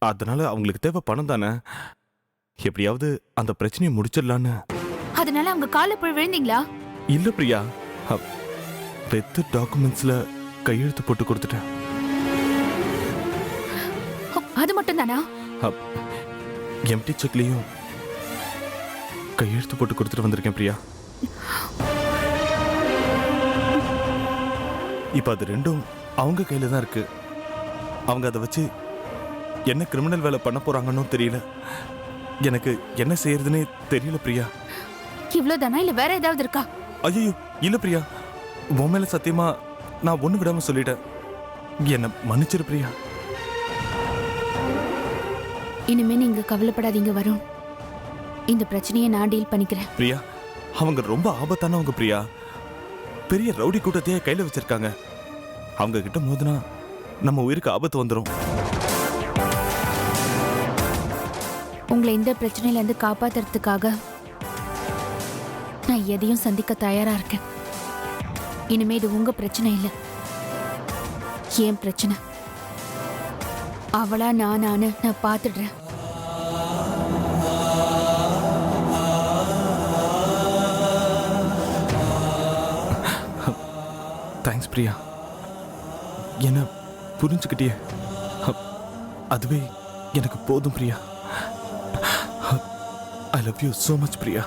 அதனால அவங்களுக்கு தேவை பணம் தானே. எப்படியாவது அந்த பிரச்சனையை முடிச்சிடலான்னு. அதனால அவங்க கால போய் விழுந்தீங்களா? இல்ல பிரியா, வெத்து டாக்குமெண்ட்ஸ்ல கையெழுத்து போட்டு கொடுத்துட்டேன். அது மட்டும் தானா? எம்டி செக்லயும் கையெழுத்து போட்டு கொடுத்துட்டு வந்திருக்கேன் பிரியா. இப்ப அது ரெண்டும் அவங்க கையில தான் இருக்கு. அவங்க அதை வச்சு என்ன கிரிமினல் வேலை பண்ண போறாங்கன்னு தெரியல. எனக்கு என்ன செய்யறதுன்னே தெரியல பிரியா. இவ்வளவுதானா இல்ல வேற ஏதாவது இருக்கா? ஐயோ இல்ல பிரியா, உன் மேல சத்தியமா நான் ஒண்ணு விடாம சொல்லிட்டேன். என்ன மன்னிச்சிரு பிரியா. இனிமே நீங்க கவலைப்படாதீங்க வருண். இந்த பிரச்சனையை நான் டீல் பண்ணிக்கிறேன். பிரியா, அவங்க ரொம்ப ஆபத்தானவங்க பிரியா. பெரிய ரவுடி கூட்டத்தையே கையில வச்சிருக்காங்க. அவங்க கிட்ட மோதினா நம்ம உயிருக்கு ஆபத்து வந்துடும். உங்களை இந்த பிரச்சனையில இருந்து காப்பாத்துறதுக்காக நான் எதையும் சந்திக்க தயாரா இருக்கேன். இனிமே இது உங்க பிரச்சனை இல்ல, ஏன் பிரச்சனை. அவளா நான் பாத்துடுறேன். தேங்க்ஸ் பிரியா, என்ன புரிஞ்சுக்கிட்டியே. அதுவே எனக்கு போதும் Priya. I love you so much Priya.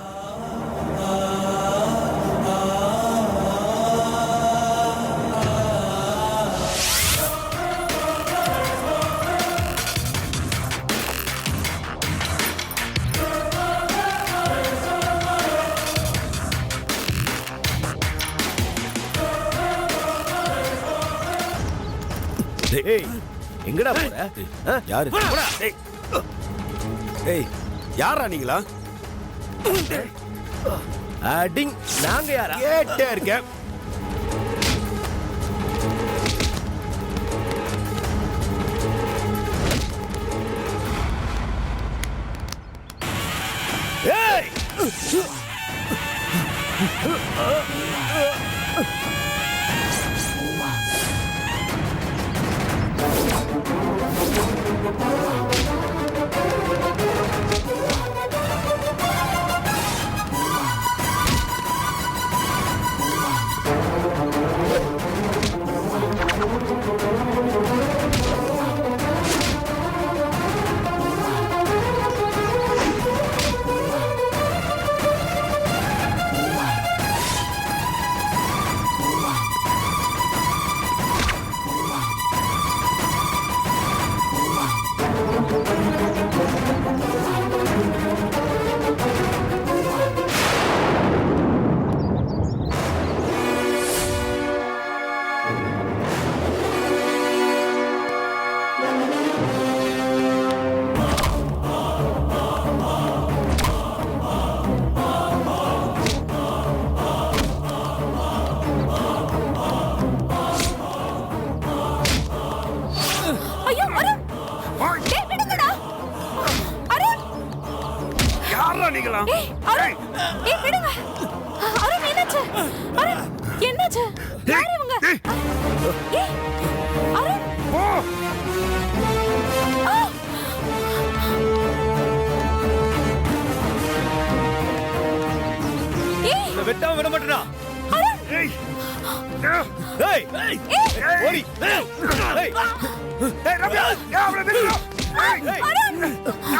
ஏய் எங்கடா போற? யாரு? ஏய் யாரா நீங்களா? அடிங் நாங்க யாரா? கேட்டே இருக்கேன். ஏய் என்னாச்சு? யார் இவங்க? அருண்! வெட்டாம விட மாட்டேனா? ஏய் ஏய் ஓடி ஏய் ரம்யா அவளை விடுடா. ஏய் அருண்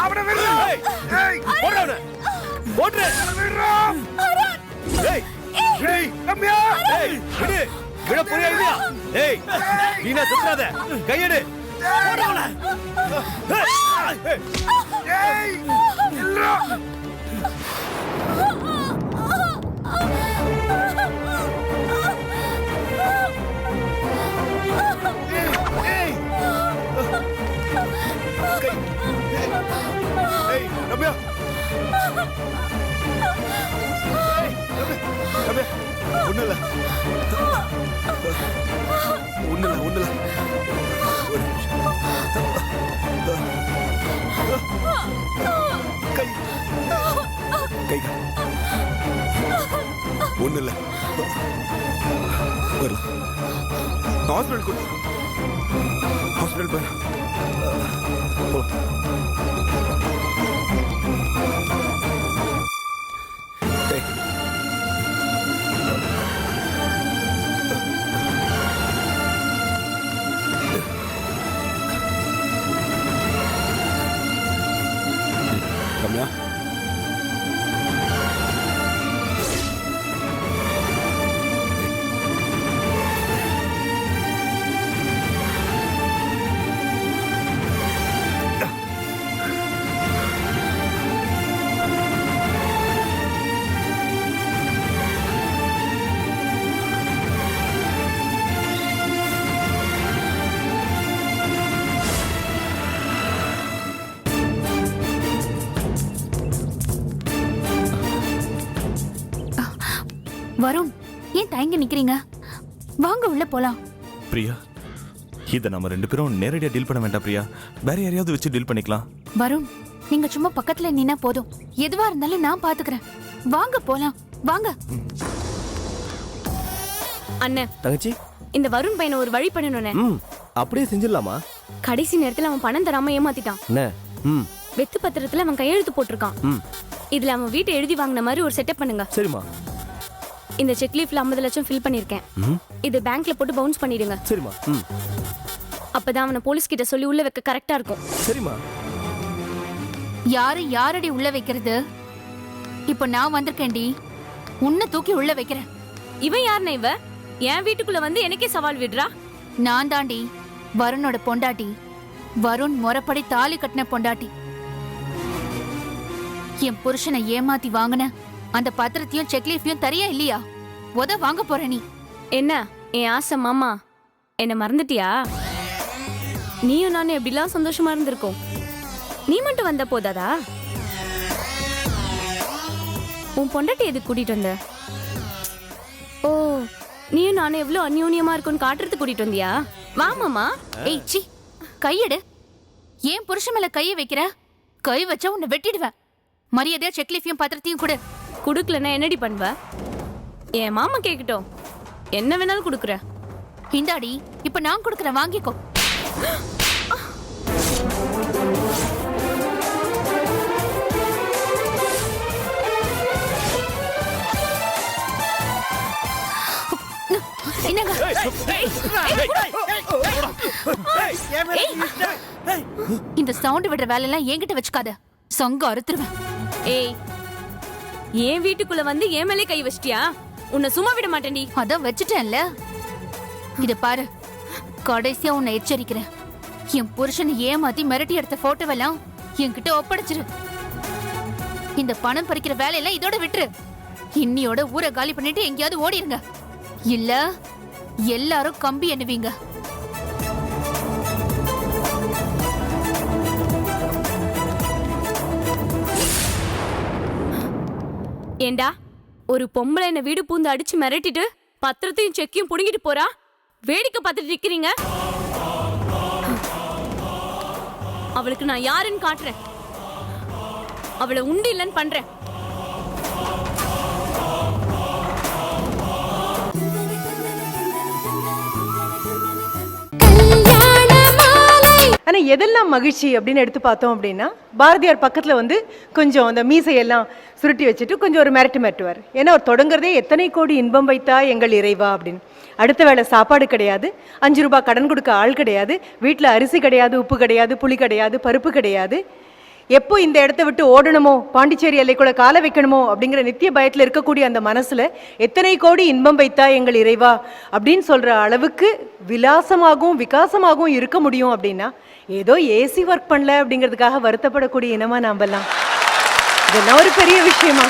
அவளை விடுடா. ஏய் ஓடுடா. ஓடுடா. விடுடா. அருண் ஏய் ஏய் ரம்யா ஏய் விடு. விட புரியலையா? ஏய் நீனா சுற்றாத. கையெடு. ஓடுடா. ஏய் இல்லடா. ரம்யா ஒண்ணுல ஒண்ணுல ஒண்ணுல கை கை ஒண்ணுல ஹாஸ்பிட்டல் போய் டேய். ரம்யா வருண், ஏன் தயங்கி நிக்கிறீங்க? வாங்க உள்ள போலாம். பிரியா, இதை நம்ம 2 பேரும் நேரடியா டீல் பண்ண வேண்டாம் பிரியா. வேற யாரையாவது வச்சு டீல் பண்ணிக்கலாம். வருண், நீங்க சும்மா பக்கத்துல நின்னா போதும். எதுவா இருந்தாலும் நான் பாத்துக்கிறேன். வாங்க போலாம், வாங்க. அண்ணே, தங்கச்சி. இந்த வருண் பையனை ஒரு வழி பண்ணணும்னே. அப்படியே செஞ்சிடலாமா? கடைசி நேரத்துல அவன் பணம் தராம ஏமாத்திட்டான். என்ன? வெத்து பத்திரத்துல அவன் கையெழுத்து போட்டிருக்கான். இதுல அவன் வீட்டை எழுதி வாங்கின மாதிரி ஒரு செட்டப் பண்ணுங்க. சரிம்மா. இந்த செக் லீஃப்ல 50 லட்சம் ஃபில் பண்ணிருக்கேன். இது பேங்க்ல போட்டு பவுன்ஸ் பண்ணிடுங்க. சரிம்மா. அப்பதான் அவனை போலீஸ் கிட்ட சொல்லி உள்ள வைக்க கரெக்டா இருக்கும். சரிம்மா. யாரடி உள்ள வைக்கிறது? இப்போ நான் வந்திருக்கேன்டி, உன்னை தூக்கி உள்ள வைக்கிறேன். இவன் யாருன்னா இவ? என் வீட்டுக்குள்ள வந்து எனக்கே சவால் விடுறா. நான் தாண்டி வருணோட பொண்டாட்டி. வருண் முறைப்படி தாலி கட்டின பொண்டாட்டி. என் புருஷனை ஏமாத்தி வாங்கின அந்த பத்திரத்தையும் செக்லீஃபையும் தரியா இல்லையா? வாங்க போற நீ. என்ன என் ஆசை மாமா, என்ன மறந்துட்டியா? நீயும் நானும் எப்படிலாம் சந்தோஷமா இருந்திருக்கோம். நீ மட்டும் வந்த போதாதா? உன் பொண்டாட்டி எதுக்கு கூட்டிட்டு வந்த? ஓ, நீயும் நானும் எவ்வளவு அந்யோன்யமா இருக்கும்னு காட்டுறது கூட்டிட்டு வந்தியா? வா மாமா. ஏய் சி, கையெடு. ஏன் புருஷன் மேல கையை வைக்கிற? கை வச்சா உன்னை வெட்டிடுவேன். மரியாதையா செக்லீஃபையும் பத்திரத்தையும் கொடு. குடுக்கலன்னா என்னடி பண்ணுவ? என் மாமா கேக்கட்டும், என்ன வேணாலும் குடுக்குற. இந்தாடி, இப்ப நான் கொடுக்கறேன், வாங்கிக்கோ. என்னங்க? இந்த சவுண்ட் விடுற வேலையெல்லாம் என்கிட்ட வச்சுக்காத, சங்க அறுத்துருவேன். ஏய், என் வீட்டுக்குள்ள வந்து என் மேலே கை வச்சிட்டியா? உன்னை சும்மா விட மாட்டேன்டி. அதான் வச்சுட்டேன்ல. இத பாரு, கடைசியா உன்னை எச்சரிக்கிறேன். என் புருஷனை ஏமாத்தி மிரட்டி எடுத்த போட்டோவெல்லாம் என்கிட்ட ஒப்படைச்சிரு. இந்த பணம் பறிக்கிற வேலையெல்லாம் இதோட விட்டுரு. இன்னியோட ஊரை காலி பண்ணிட்டு எங்கேயாவது ஓடிருங்க. இல்ல எல்லாரும் கம்பி எண்ணுவீங்க. ஏண்டா, ஒரு பொம்பளை என்ன வீடு பூந்து அடிச்சு மிரட்டிட்டு பத்திரத்தையும் செக்கையும் புடுங்கிட்டு போறா. வேடிக்கை பார்த்துட்டு நிக்கிறீங்க. அவளுக்கு நான் யாருன்னு காட்டுறேன். அவளை உண்டு இல்லைன்னு பண்றேன். ஆனால் எதெல்லாம் மகிழ்ச்சி அப்படின்னு எடுத்து பார்த்தோம் அப்படின்னா, பாரதியார் பக்கத்தில் வந்து கொஞ்சம் அந்த மீசையெல்லாம் சுருட்டி வச்சுட்டு கொஞ்சம் ஒரு மிரட்டுவார். ஏன்னா அவர் தொடங்குறதே எத்தனை கோடி இன்பம் வைத்தா எங்கள் இறைவா அப்படின்னு. அடுத்த வேளை சாப்பாடு கிடையாது, 5 ரூபாய் கடன் கொடுக்க ஆள் கிடையாது, வீட்டில் அரிசி கிடையாது, உப்பு கிடையாது, புளி கிடையாது, பருப்பு கிடையாது. எப்போ இந்த இடத்த விட்டு ஓடணுமோ, பாண்டிச்சேரி எல்லைக்குள்ள காலை வைக்கணுமோ அப்படிங்கிற நித்திய பயத்தில் இருக்கக்கூடிய அந்த மனசுல எத்தனை கோடி இன்பம் வைத்தா எங்கள் இறைவா அப்படின்னு சொல்ற அளவுக்கு விலாசமாகவும் விகாசமாகவும் இருக்க முடியும் அப்படின்னா, ஏதோ ஏசி ஒர்க் பண்ணல அப்படிங்கிறதுக்காக வருத்தப்படக்கூடிய இனமா நாமெல்லாம். இதெல்லாம் ஒரு பெரிய விஷயமா?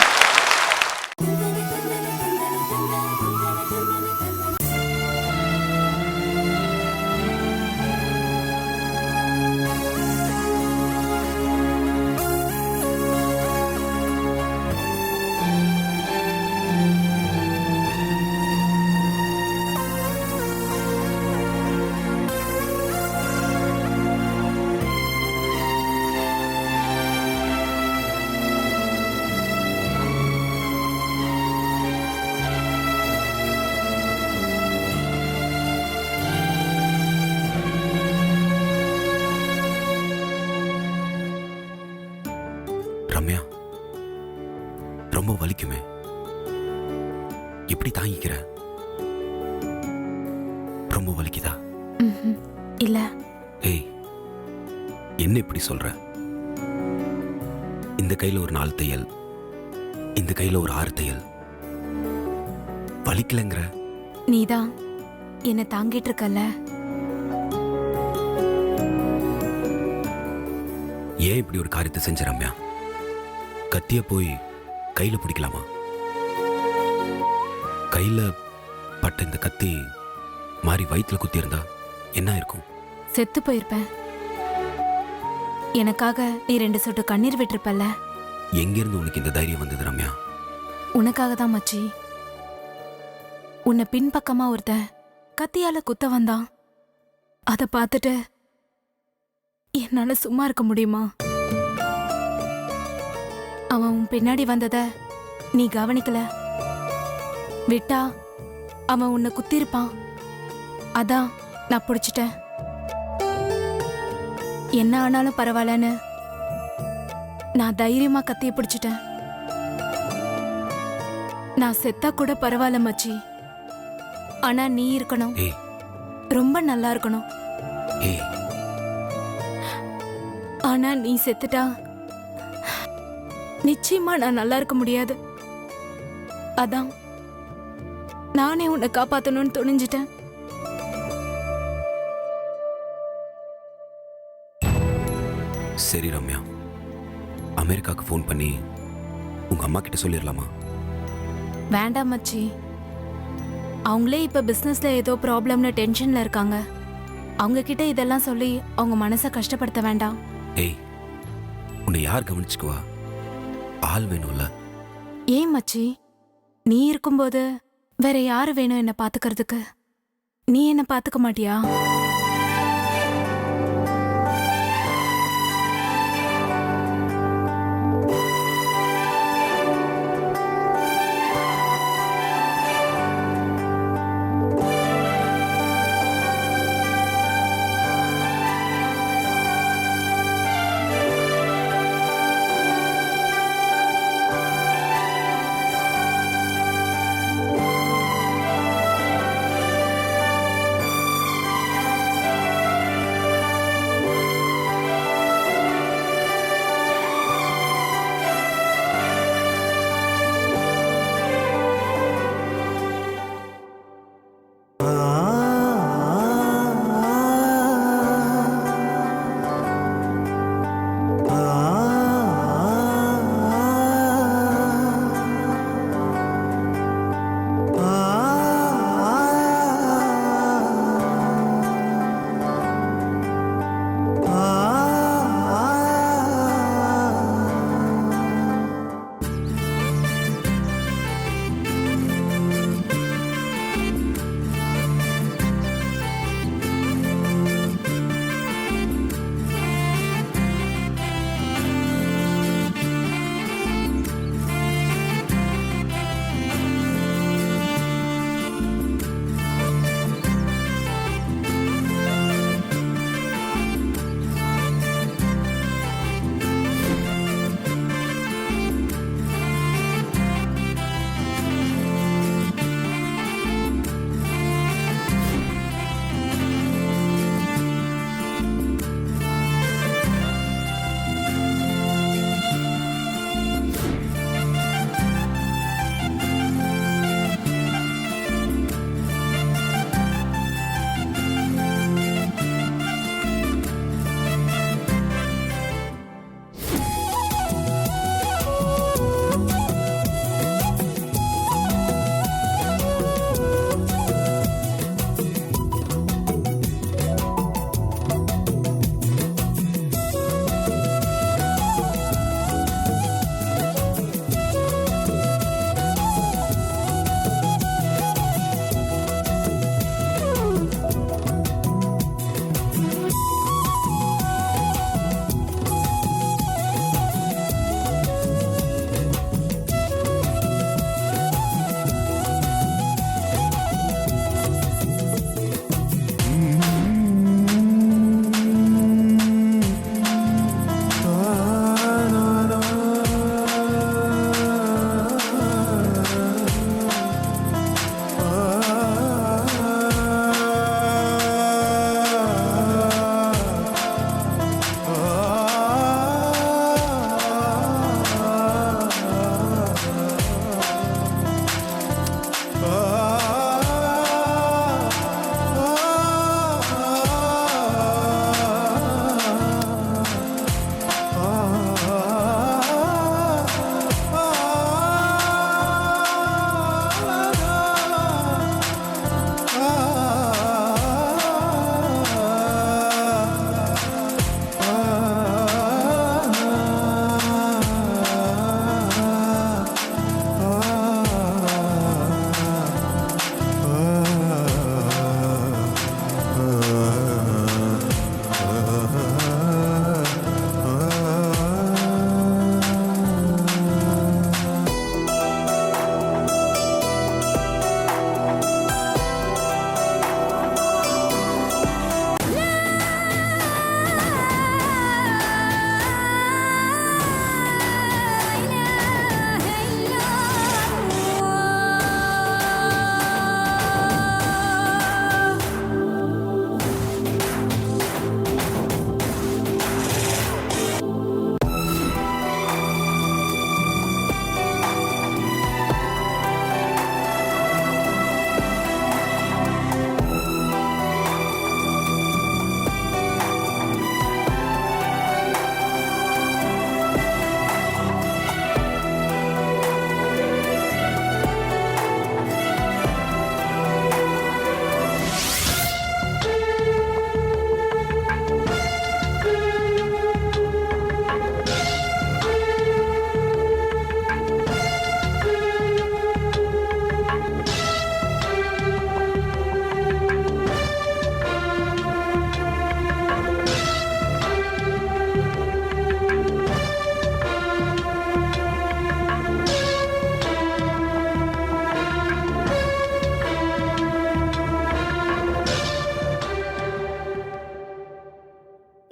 ரம்யா, ரொம்ப வலிக்குமே, எப்படி தாங்கிக்கிற? ரொம்ப வலிக்குதா? இல்ல. ஏய், என்ன இப்படி சொல்ற? இந்த கையில ஒரு 4 தையல், இந்த கையில ஒரு 6 தையல், வலிக்கலங்கிற? நீதான் என்ன தாங்கிட்டு இருக்கல்ல. ஏன் இப்படி ஒரு காரியத்தை செஞ்ச ரம்யா? கத்திய போய் கையில பிடிக்கலாமா? கையில பட்ட இந்த கத்தி மாறி வயிற்றுல குத்தி இருந்தா என்ன இருக்கும்? செத்து போயிருப்பேன். எனக்காக நீ 2 சொட்டு கண்ணீர் விட்டிருப்பல்ல. எங்கிருந்து உனக்கு இந்த தைரியம் வந்தது ரம்யா? உனக்காக தான் மச்சி. உன்னை பின்பக்கமா ஒருத்தன் கத்தியால குத்த வந்தான். அத பார்த்துட்டு என்னால சும்மா இருக்க முடியுமா? அவன் உன் பின்னாடி வந்தத நீ கவனிக்கல. விட்டா அவன் உன்னை குத்திருப்பான். அதான் நான் பிடிச்சிட்டேன். என்ன ஆனாலும் பரவாயில்லன்னு நான் தைரியமா கத்திய பிடிச்சிட்டேன். நான் செத்தா கூட பரவாயில்ல மச்சி. ஆனா நீ இருக்கணும், ஏய் ரொம்ப நல்லா இருக்கணும். ஏய், ஆனா நீ செத்துட்டா நிச்சயமா நான் நல்லா இருக்க முடியாது. அதான் நானே உன்னை காப்பாத்தணும்னு துணிஞ்சிட்டேன். சரி ரம்யா, அமெரிக்காவுக்கு ஃபோன் பண்ணி உங்க அம்மா கிட்ட சொல்லிடலாமா? வேண்டாம் மச்சி. அவங்களே இப்ப பிசினஸ்ல ஏதோ ப்ராப்ளம்னு டென்ஷன்ல இருக்காங்க. அவங்க கிட்ட இதெல்லாம் சொல்லி அவங்க மனசை கஷ்டப்படுத்த வேண்டாம். ஏய், உன்னை யார் கவனிச்சுக்குவா? ஆள் வேணும்ல. ஏன் மச்சி, நீ இருக்கும்போது வேற யாரு வேணும் என்ன பாத்துக்கிறதுக்கு? நீ என்ன பாத்துக்க மாட்டியா?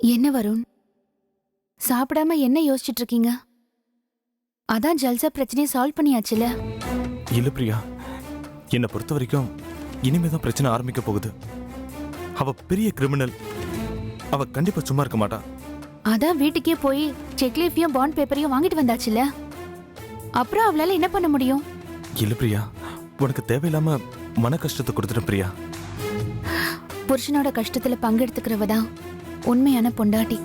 என்ன வருண், சாப்பிடாம என்ன யோசிச்சுட்டு இருக்கீங்க? அதான் ஜல்சா பிரச்சனையை சால்வ் பண்ணியாச்சுல. இல்ல பிரியா, என்னை பொறுத்த வரைக்கும் இனிமேதான் பிரச்சனை ஆரம்பிக்க போகுது. அவ பெரிய கிரிமினல். அவ கண்டிப்பா சும்மா இருக்க மாட்டா. அதான் வீட்டுக்கே போய் செக்லீஃபையும் பாண்ட் பேப்பரையும் வாங்கிட்டு வந்தாச்சுல. அப்புறம் அவளால என்ன பண்ண முடியும்? இல்ல பிரியா, உனக்கு தேவையில்லாம மன கஷ்டத்தை கொடுத்துட்ட பிரியா. புருஷனோட கஷ்டத்துல பங்கெடுத்துக்கிறவதான் உண்மையான பொண்டாட்டி.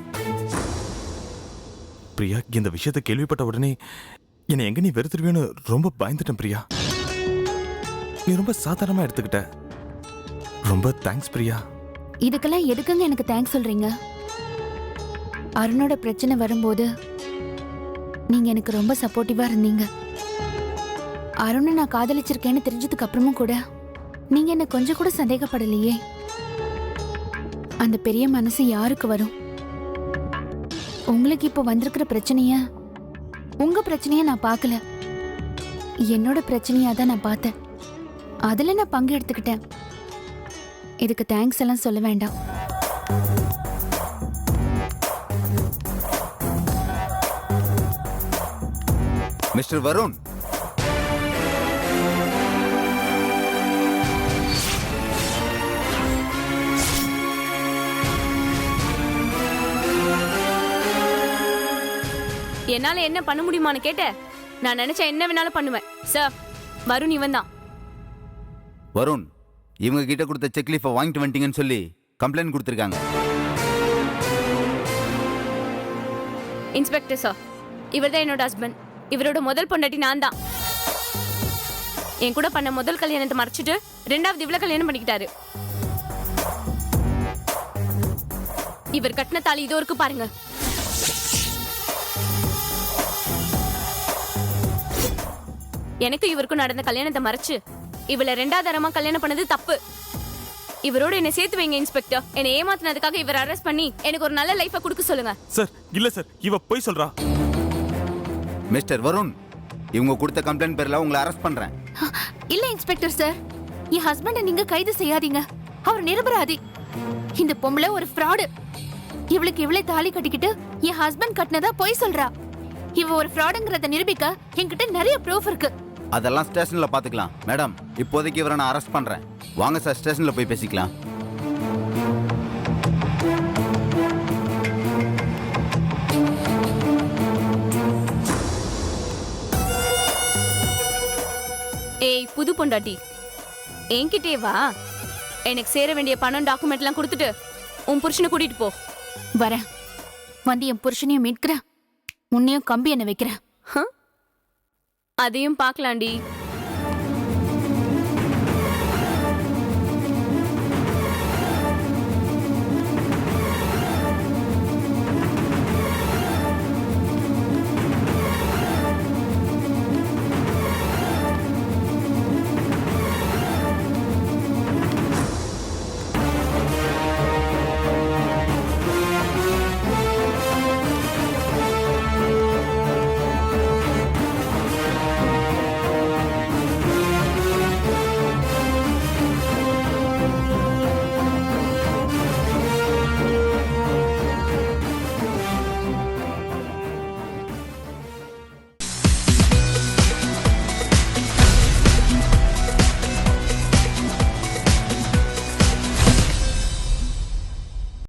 பிரியா, இந்த விஷயத்தை கேள்விப்பட்ட உடனே என்னை எங்க நீ வெறுத்துருவியோன்னு ரொம்ப பயந்துட்டேன் பிரியா. நீ ரொம்ப சாதாரணமா எடுத்துக்கிட்ட. ரொம்ப தேங்க்ஸ் பிரியா. இதுக்கெல்லாம் எதுக்குங்க எனக்கு தேங்க்ஸ் சொல்றீங்க? அருணோட பிரச்சனை வரும்போது நீங்க எனக்கு ரொம்ப சப்போர்ட்டிவா இருந்தீங்க. அருணை நான் காதலிச்சிருக்கேன்னு தெரிஞ்சதுக்கு அப்புறமும் கூட நீங்க என்ன கொஞ்சம் கூட சந்தேகப்படலையே. அந்த பெரிய மனசு யாருக்கு வரும்? உங்களுக்கு இப்போ வந்திருக்கிற பிரச்சனைய உங்க பிரச்சனைய நான் பார்க்கல, என்னோட பிரச்சனையா தான் நான் பார்த்தேன். அதுல நான் பங்கு எடுத்துக்கிட்டேன். இதுக்கு தேங்க்ஸ் எல்லாம் சொல்ல வேண்டாம். மிஸ்டர் வருண், என்னால என்ன பண்ண முடியுமான்னு கேட்ட, நான் நினைச்ச என்ன வேணாலும் பண்ணுவேன் சார். வருண் இவன் தான். வருண் இவங்க கிட்ட கொடுத்த செக்லீஃபை வாங்கிட்டு வந்துட்டீங்கன்னு சொல்லி கம்ப்ளைண்ட் கொடுத்துருக்காங்க. இன்ஸ்பெக்டர் சார், இவர் தான் என்னோட ஹஸ்பண்ட். இவரோட முதல் பொண்டாட்டி நான் தான். என் கூட பண்ண முதல் கல்யாணத்தை மறைச்சிட்டு ரெண்டாவது இவ்வளவு கல்யாணம் பண்ணிக்கிட்டாரு. இவர் கட்டின தாலி இதோ இருக்கு பாருங்க. எனக்கு இவருக்கும் நடந்த கல்யாணத்தை மறைச்சு இவளை ரெண்டாவது தரமா கல்யாணம் பண்ணது தப்பு. இவரோட என்ன சேர்த்து வைங்க இன்ஸ்பெக்டர். என்னை ஏமாத்தினதுக்காக இவர் அரெஸ்ட் பண்ணி எனக்கு ஒரு நல்ல லைஃபை கொடுக்க சொல்லுங்க. சார், இல்ல சார், இவ போய் சொல்றா. மிஸ்டர் வருண், இவங்க கொடுத்த கம்ப்ளைண்ட் பேர்ல உங்களை அரெஸ்ட் பண்றேன். இல்ல இன்ஸ்பெக்டர் சார், என் ஹஸ்பண்டை நீங்க கைது செய்யாதீங்க. அவர் நிரபராதி. இந்த பொம்பளை ஒரு ஃப்ராடு. இவளுக்கு இவளே தாலி கட்டிக்கிட்டு என் ஹஸ்பண்ட் கட்டினதா பொய் சொல்றா. இவ ஒரு ஃப்ராடுங்கறத நிரூபிக்க என்கிட்ட நிறைய ப்ரூஃப் இருக்கு. அதெல்லாம் ஸ்டேஷன்ல பாத்துக்கலாம். மேடம், இப்போதைக்கு இவரை நான் அரெஸ்ட் பண்றேன். வாங்க சார், ஸ்டேஷன்ல போய் பேசிக்கலாம். ஏய் புது பொண்டாட்டி, என்கிட்டே வா. எனக்கு சேர வேண்டிய பணம் டாக்குமெண்ட் எல்லாம் கொடுத்துட்டு உன் புருஷனை கூட்டிட்டு போ. வரேன். வந்து என் புருஷனையும் மீட்கிறேன், உன்னையும் கம்பி என்ன வைக்கிறேன். அதையும் பார்க்கலாண்டி.